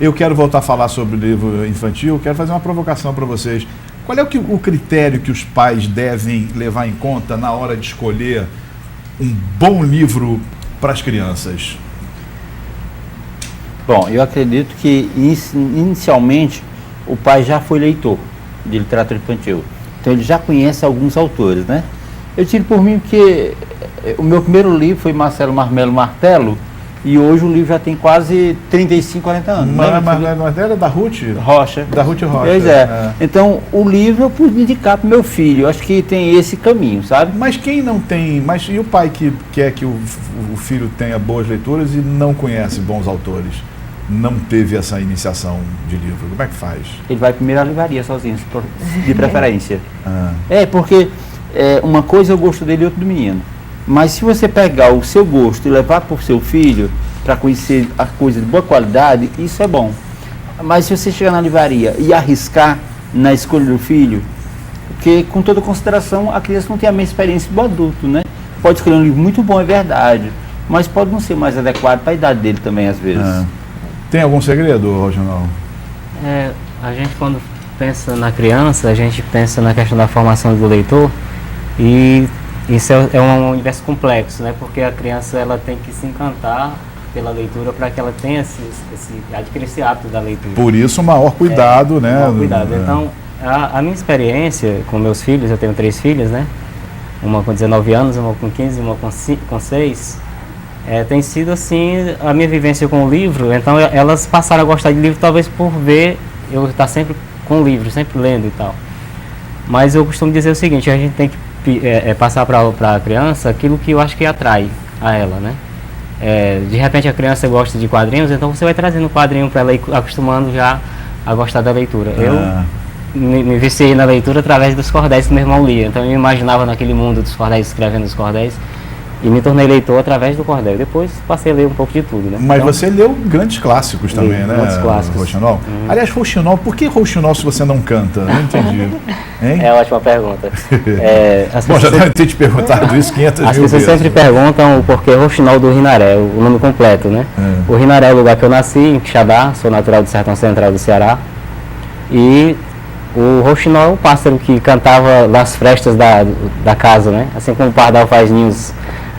Eu quero voltar a falar sobre o livro infantil, quero fazer uma provocação para vocês. Qual é o critério que os pais devem levar em conta na hora de escolher um bom livro para as crianças? Bom, eu acredito que inicialmente o pai já foi leitor de literatura infantil, então ele já conhece alguns autores, né? Eu tiro por mim que o meu primeiro livro foi Marcelo Marmelo Martelo, e hoje o livro já tem quase 35, 40 anos. Mas era da Ruth? Rocha. Da Ruth Rocha. Pois é. Então, o livro eu pude indicar para o meu filho. Eu acho que tem esse caminho, sabe? Mas quem não tem... e o pai que quer que o filho tenha boas leituras e não conhece bons autores? Não teve essa iniciação de livro. Como é que faz? Ele vai primeiro à livraria sozinho, de preferência. Porque uma coisa é o gosto dele e outra do menino. Mas se você pegar o seu gosto e levar para o seu filho, para conhecer a coisa de boa qualidade, isso é bom. Mas se você chegar na livraria e arriscar na escolha do filho, porque com toda consideração a criança não tem a mesma experiência do adulto, né? Pode escolher um livro muito bom, é verdade, mas pode não ser mais adequado para a idade dele também, às vezes. Tem algum segredo, Roginaldo? A gente, quando pensa na criança, a gente pensa na questão da formação do leitor, e isso é um universo complexo, né? Porque a criança ela tem que se encantar pela leitura para que ela tenha adquirir esse hábito da leitura. Por isso, o maior cuidado, né? Maior cuidado. Então, a minha experiência com meus filhos, eu tenho 3 filhas, né? Uma com 19 anos, uma com 15, uma com 6. Tem sido assim a minha vivência com o livro. Então, elas passaram a gostar de livro talvez por ver eu estar sempre com o livro, sempre lendo e tal. Mas eu costumo dizer o seguinte: a gente tem que passar para a criança aquilo que eu acho que atrai a ela, né? De repente a criança gosta de quadrinhos, então você vai trazendo quadrinho para ela ir acostumando já a gostar da leitura. Eu me viciei na leitura através dos cordéis que meu irmão lia, então eu me imaginava naquele mundo dos cordéis, escrevendo os cordéis, e me tornei leitor através do cordel. Depois passei a ler um pouco de tudo, né? Mas então, você leu grandes clássicos também, né? Grandes clássicos. Rouxinol. Aliás, Rouxinol, por que Rouxinol se você não canta? Não entendi. Hein? É uma ótima pergunta. Bom, já deve ter te perguntado isso 500 mil vezes. As pessoas sempre perguntam o porquê Rouxinol do Rinaré, o nome completo, né? O Rinaré é o lugar que eu nasci, em Quixadá, sou natural do Sertão Central do Ceará. E o rouxinol é o pássaro que cantava nas frestas da casa, né? Assim como o pardal faz ninhos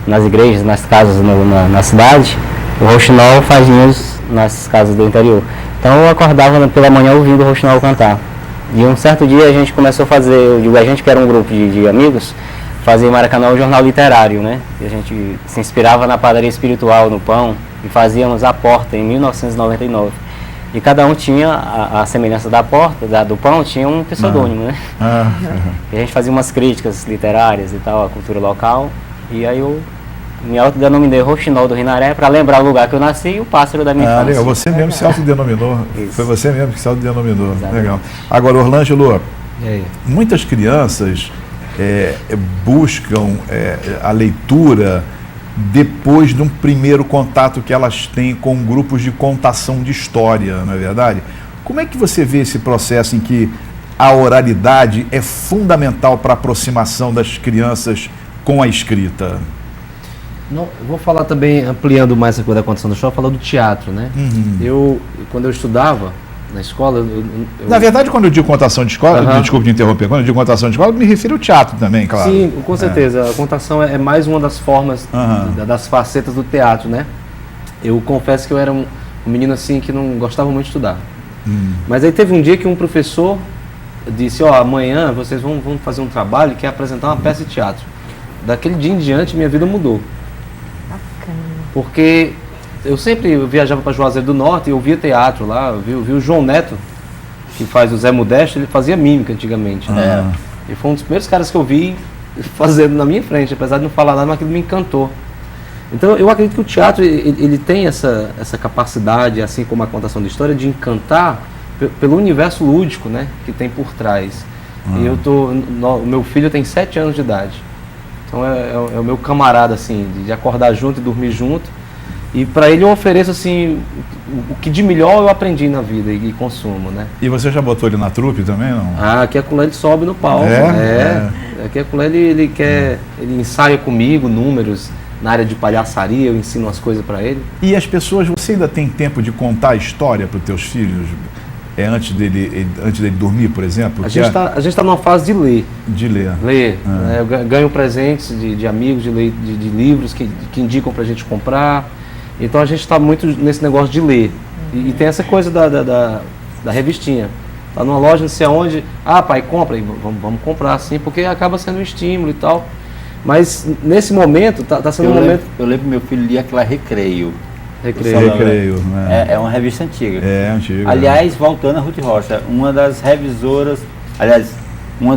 nas igrejas, nas casas na cidade, o rouxinol faz ninhos nas casas do interior. Então eu acordava pela manhã ouvindo o rouxinol cantar. E um certo dia a gente começou a fazer, eu digo a gente que era um grupo de amigos, fazia em Maracanã um jornal literário, né? E a gente se inspirava na padaria espiritual, no pão, e fazíamos a porta em 1999. E cada um tinha a semelhança da porta, do pão, tinha um pseudônimo, né? E a gente fazia umas críticas literárias e tal, à cultura local. E aí eu me autodenominei Rouxinol do Rinaré para lembrar o lugar que eu nasci e o pássaro da minha infância. Legal. Você mesmo se autodenominou. Isso. Foi você mesmo que se autodenominou. Exatamente. Legal. Agora, Orlângelo, muitas crianças buscam a leitura depois de um primeiro contato que elas têm com grupos de contação de história, não é verdade? Como é que você vê esse processo em que a oralidade é fundamental para a aproximação das crianças com a escrita? Não, eu vou falar também, ampliando mais a coisa da contação da história, falar do teatro, né? Quando eu estudava na escola... Na verdade, quando eu digo contação de escola, desculpe de interromper, quando eu digo contação de escola, eu me refiro ao teatro também, claro. Sim, com certeza. A contação é mais uma das formas, das facetas do teatro, né? Eu confesso que eu era um menino assim que não gostava muito de estudar. Mas aí teve um dia que um professor disse, amanhã vocês vão fazer um trabalho que é apresentar uma peça de teatro. Daquele dia em diante, minha vida mudou. Bacana. Porque eu sempre viajava para Juazeiro do Norte e eu via teatro lá, eu vi o João Neto, que faz o Zé Modesto, ele fazia mímica antigamente, né? E foi um dos primeiros caras que eu vi fazendo na minha frente, apesar de não falar nada, mas aquilo me encantou. Então eu acredito que o teatro ele tem essa capacidade, assim como a contação de história, de encantar pelo universo lúdico, né, que tem por trás. E o meu filho tem 7 anos de idade. Então é o meu camarada, assim, de acordar junto e dormir junto. E para ele eu ofereço, assim, o que de melhor eu aprendi na vida e consumo, né? E você já botou ele na trupe também, não? Aqui a Culé ele sobe no palco. Aqui a Culé ele ensaia comigo números, na área de palhaçaria, eu ensino umas coisas para ele. E as pessoas, você ainda tem tempo de contar a história para os teus filhos? Antes dele dormir, por exemplo? A gente tá numa fase de ler. De ler. Eu ganho presentes de amigos, de livros que indicam para a gente comprar. Então a gente está muito nesse negócio de ler. E tem essa coisa da revistinha. Tá numa loja, não sei aonde. Ah, pai, compra. E vamos comprar, sim, porque acaba sendo um estímulo e tal. Mas nesse momento, tá sendo um momento... Eu lembro que meu filho lia aquela Recreio. Recreio, né? É uma revista antiga. É antiga. Aliás, voltando a Ruth Rocha, uma das revisoras, aliás, uma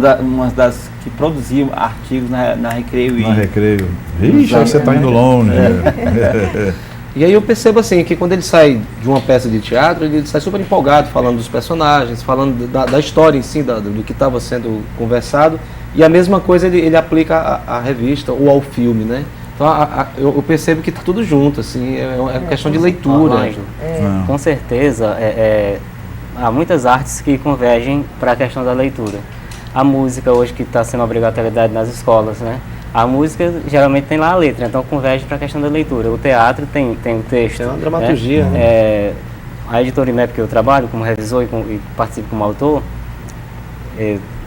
das que produziam artigos na Recreio. Na Recreio. Vixe, você está indo longe. E aí eu percebo assim, que quando ele sai de uma peça de teatro, ele sai super empolgado, falando dos personagens, falando da história em si, do que estava sendo conversado, e a mesma coisa ele aplica à revista ou ao filme, né? Então eu percebo que está tudo junto, assim, é questão de leitura. Com certeza, há muitas artes que convergem para a questão da leitura. A música hoje que está sendo obrigatoriedade nas escolas, né? A música geralmente tem lá a letra, então converge para a questão da leitura. O teatro tem o texto. Tem uma dramaturgia. Né? A editora IMEP que eu trabalho como revisor e participo como autor,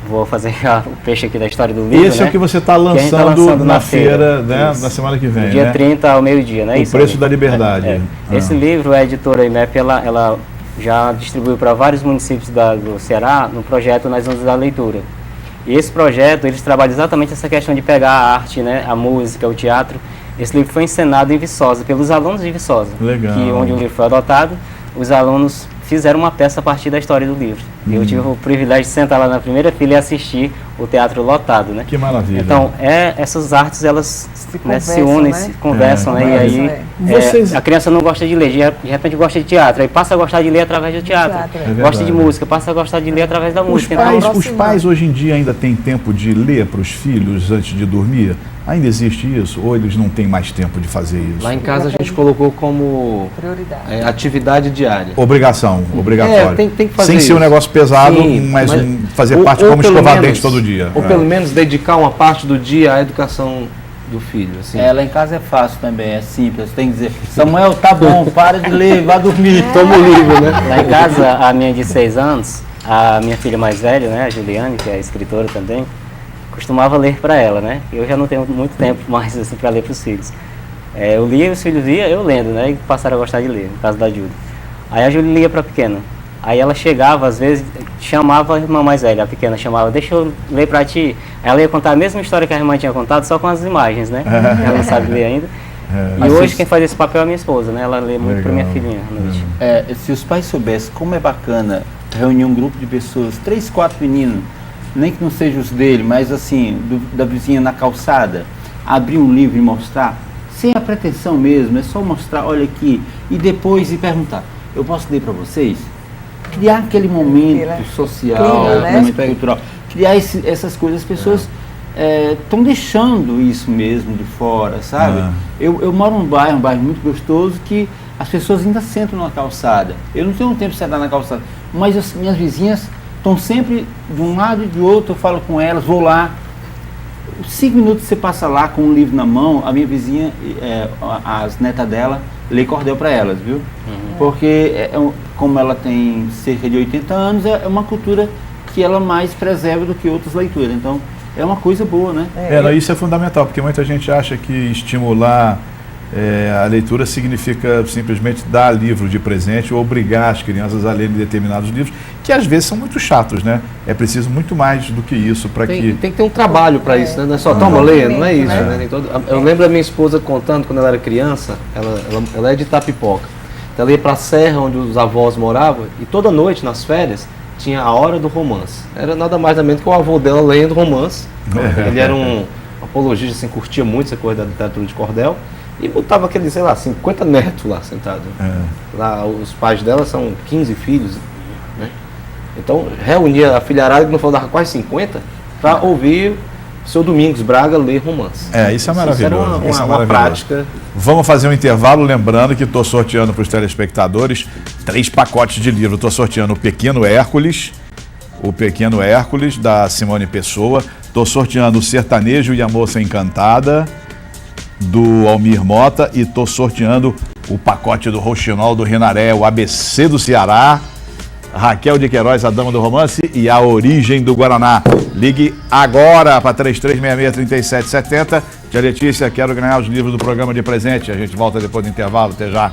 vou fazer o peixe aqui da história do livro. Esse é o que você está lançando na feira, né, na semana que vem. Dia 30 ao meio-dia, né? O Preço da Liberdade. Esse livro, a editora IMEP, ela já distribuiu para vários municípios do Ceará no projeto Nas Ondas da Leitura. E esse projeto, eles trabalham exatamente essa questão de pegar a arte, né, a música, o teatro. Esse livro foi encenado em Viçosa, pelos alunos de Viçosa. Legal. Onde o livro foi adotado, os alunos fizeram uma peça a partir da história do livro. Eu tive o privilégio de sentar lá na primeira fila e assistir o teatro lotado, né? Que maravilha. Então, essas artes, elas se unem, né? Se conversam, né? E aí, a criança não gosta de ler, de repente gosta de teatro, aí passa a gostar de ler através do teatro. Gosta de música, passa a gostar de ler através da música. Os pais hoje em dia ainda têm tempo de ler para os filhos antes de dormir? Ainda existe isso? Ou eles não têm mais tempo de fazer isso? Lá em casa a gente colocou como prioridade, atividade diária. Obrigação, obrigatório. Tem que fazer sem isso. Ser um negócio pesado, mas fazer parte como escovar dente todo dia. Ou pelo menos dedicar uma parte do dia à educação do filho. Assim. Lá em casa é fácil também, é simples. Tem que dizer, Samuel, tá bom, para de ler, vá dormir, toma o livro, né? Lá em casa, a minha de 6 anos, a minha filha mais velha, né, a Juliane, que é escritora também, costumava ler para ela, né? Eu já não tenho muito tempo mais assim, para ler para os filhos. Eu lia, os filhos liam, eu lendo, né? E passaram a gostar de ler, no caso da Júlia. Aí a Júlia lia para a pequena. Aí ela chegava, às vezes, chamava a irmã mais velha, a pequena chamava, deixa eu ler para ti. Aí ela ia contar a mesma história que a irmã tinha contado, só com as imagens, né? Ela não sabe ler ainda. E hoje quem faz esse papel é a minha esposa, né? Ela lê muito para minha filhinha à noite. Se os pais soubessem como é bacana reunir um grupo de pessoas, 3, 4 meninos, nem que não seja os dele, mas assim, da vizinha na calçada, abrir um livro e mostrar, sem a pretensão mesmo, é só mostrar, olha aqui, e depois perguntar, eu posso ler para vocês? Criar aquele momento social, momento cultural, criar essas coisas, as pessoas estão deixando isso mesmo de fora, sabe? Eu moro num bairro muito gostoso, que as pessoas ainda sentam na calçada. Eu não tenho tempo de sentar na calçada, mas as minhas vizinhas estão sempre de um lado e de outro, eu falo com elas, vou lá. 5 minutos você passa lá com um livro na mão, a minha vizinha, as netas dela, lê cordel para elas, viu? Porque, como ela tem cerca de 80 anos, é uma cultura que ela mais preserva do que outras leituras. Então, é uma coisa boa, né? Isso é fundamental, porque muita gente acha que estimular a leitura significa simplesmente dar livro de presente ou obrigar as crianças a lerem determinados livros, que às vezes são muito chatos, né? É preciso muito mais do que isso para que... Tem que ter um trabalho para isso, né? Não é só toma ler, não é isso, né? Eu lembro a minha esposa contando, quando ela era criança, ela é de Itapipoca. Então ela ia para a serra onde os avós moravam e toda noite, nas férias, tinha a hora do romance. Era nada mais nada menos que o avô dela lendo romance. Ele era um apologista, assim, curtia muito essa coisa da literatura de cordel. E botava aqueles, 50 netos lá sentados. Lá, os pais dela são 15 filhos, né? Então, reunia a filharada, que não falava quase 50, para ouvir o seu Domingos Braga ler romance. Isso é maravilhoso. Isso era uma prática. Vamos fazer um intervalo, lembrando que estou sorteando para os telespectadores 3 pacotes de livro. Estou sorteando o Pequeno Hércules, da Simone Pessoa. Estou sorteando o Sertanejo e a Moça Encantada. do Almir Mota e estou sorteando o pacote do Rouxinol do Rinaré, o ABC do Ceará, Raquel de Queiroz, a dama do romance, e a origem do Guaraná. Ligue agora para 3366-3770. Tia Letícia, quero ganhar os livros do programa de presente. A gente volta depois do intervalo. Até já.